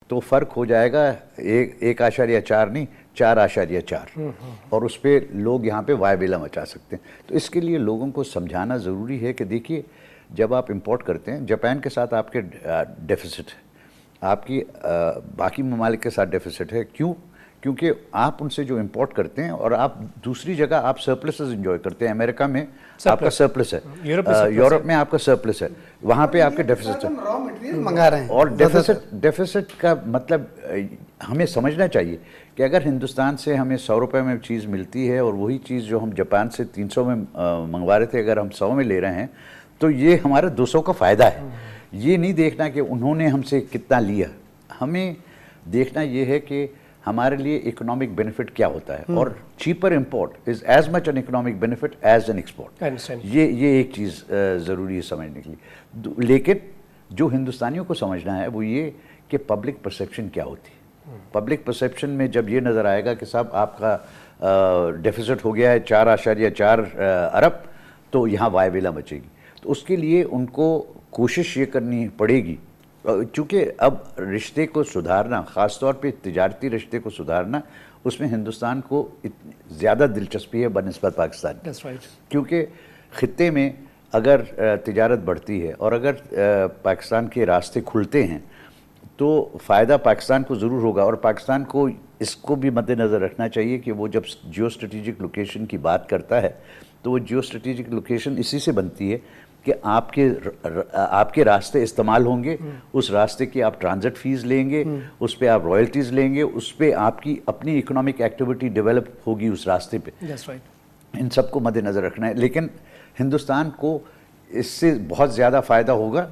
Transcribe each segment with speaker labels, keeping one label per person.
Speaker 1: تو فرق ہو جائے گا 1.4 نہیں 4.4 اور اس پہ لوگ یہاں پہ وائبلا مچا سکتے ہیں. تو اس کے لیے لوگوں کو سمجھانا ضروری ہے کہ دیکھیے جب آپ امپورٹ کرتے ہیں جاپان کے ساتھ آپ کے ڈیفیسٹ ہے, آپ کی باقی ممالک کے ساتھ ڈیفیسٹ ہے. کیونکہ آپ ان سے جو امپورٹ کرتے ہیں اور آپ دوسری جگہ آپ سرپلسز انجوائے کرتے ہیں. امریکہ میں آپ کا سرپلس ہے, یورپ میں آپ کا سرپلس ہے, وہاں پہ آپ کے ڈیفیسٹ ہے
Speaker 2: منگا رہے ہیں.
Speaker 1: اور ڈیفیسٹ کا مطلب ہمیں سمجھنا چاہیے کہ اگر ہندوستان سے ہمیں 100 روپے میں چیز ملتی ہے اور وہی چیز جو ہم جاپان سے 300 میں منگوا رہے تھے اگر ہم 100 میں لے رہے ہیں تو یہ ہمارا 200 کا فائدہ ہے. یہ نہیں دیکھنا کہ انہوں نے ہم سے کتنا لیا, ہمیں دیکھنا یہ ہے کہ ہمارے لیے اکنامک بینیفٹ کیا ہوتا ہے. اور cheaper import is as much an economic benefit as an export. یہ ایک چیز ضروری ہے سمجھنے کے لیے. لیکن جو ہندوستانیوں کو سمجھنا ہے وہ یہ کہ پبلک پرسیپشن کیا ہوتی ہے. پبلک پرسیپشن میں جب یہ نظر آئے گا کہ صاحب آپ کا ڈیفیسٹ ہو گیا ہے 4.4 ارب تو یہاں وائبلا مچے گی. تو اس کے لیے ان کو کوشش یہ کرنی پڑے گی, چونکہ اب رشتے کو سدھارنا, خاص طور پہ تجارتی رشتے کو سدھارنا, اس میں ہندوستان کو زیادہ دلچسپی ہے بنسبت پاکستان. کیونکہ خطے میں اگر تجارت بڑھتی ہے اور اگر پاکستان کے راستے کھلتے ہیں تو فائدہ پاکستان کو ضرور ہوگا. اور پاکستان کو اس کو بھی مد نظر رکھنا چاہیے کہ وہ جب جیو اسٹریٹجک لوکیشن کی بات کرتا ہے تو وہ جیو اسٹریٹجک لوکیشن اسی سے بنتی ہے کہ آپ کے راستے استعمال ہوں گے, اس راستے کی آپ ٹرانزٹ فیس لیں گے, اس پہ آپ رائلٹیز لیں گے, اس پہ آپ کی اپنی اکنامک ایکٹیویٹی ڈیولپ ہوگی اس راستے پہ. ان سب کو مد نظر رکھنا ہے. لیکن ہندوستان کو اس سے بہت زیادہ فائدہ ہوگا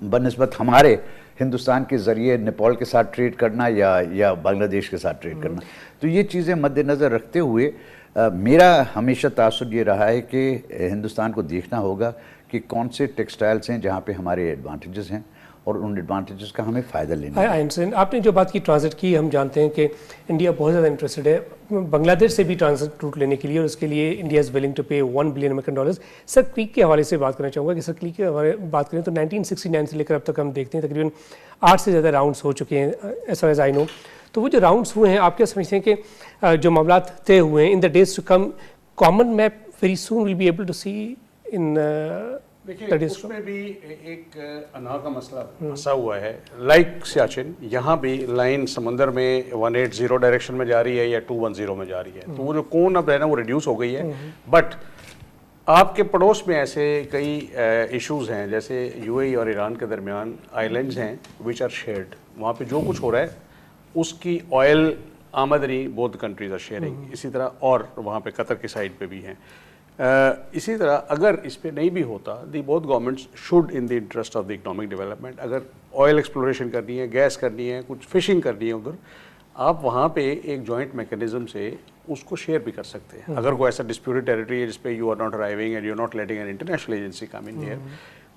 Speaker 1: بنسبت ہمارے ہندوستان کے ذریعے نیپال کے ساتھ ٹریڈ کرنا یا بنگلہ دیش کے ساتھ ٹریڈ کرنا. تو یہ چیزیں مد نظر رکھتے ہوئے میرا ہمیشہ تاثر یہ رہا ہے کہ ہندوستان کو دیکھنا ہوگا کہ کون سے ٹیکسٹائلز ہیں جہاں پہ ہمارے ایڈوانٹیجز ہیں اور ان ایڈوانٹیجز کا ہمیں فائدہ لینا ہے.
Speaker 3: آپ نے جو بات کی ٹرانزٹ کی, ہم جانتے ہیں کہ انڈیا بہت زیادہ انٹرسٹڈ ہے بنگلہ دیش سے بھی ٹرانزٹ روٹ لینے کے لیے, اور اس کے لیے India is willing to pay $1 billion. Sir Creek کے حوالے سے بات کرنا چاہوں گا کہ سر کلیک کے حوالے بات کریں تو 1969 سے لے کر اب تک ہم دیکھتے ہیں تقریباً 8 سے زیادہ راؤنڈس ہو چکے ہیں ایز فار ایز آئی نو. تو وہ جو راؤنڈس ہوئے ہیں آپ کیا سمجھتے ہیں کہ جو معاملات طے ہوئے ہیں in the days to come common map very soon will be able to see in
Speaker 4: دیکھیے اس میں بھی ایک انا کا مسئلہ پھنسا ہوا ہے. لائک سیاچن یہاں بھی لائن سمندر میں 180 ڈائریکشن میں جا رہی ہے یا 210 میں جا رہی ہے, تو وہ جو کون اب ہے نا وہ ریڈیوس ہو گئی ہے. بٹ آپ کے پڑوس میں ایسے کئی ایشوز ہیں جیسے یو اے ای اور ایران کے درمیان آئی لینڈز ہیں وچ آر شیئرڈ. وہاں پہ جو کچھ ہو رہا ہے اس کی آئل آمدنی بوتھ کنٹریز آر شیئرنگ. اسی طرح اور وہاں پہ قطر کی سائڈ پہ بھی ہیں. اسی طرح اگر اس پہ نہیں بھی ہوتا the both governments should in the interest of the economic development, اگر آئل ایکسپلوریشن کرنی ہے, گیس کرنی ہے, کچھ فشنگ کرنی ہے ادھر, آپ وہاں پہ ایک جوائنٹ میکینزم سے اس کو شیئر بھی کر سکتے ہیں. اگر کوئی ایسا ڈسپیوٹڈ ٹیریٹری ہے جس پہ you are not arriving and you are not letting an international agency come in here,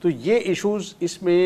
Speaker 4: تو یہ ایشوز اس میں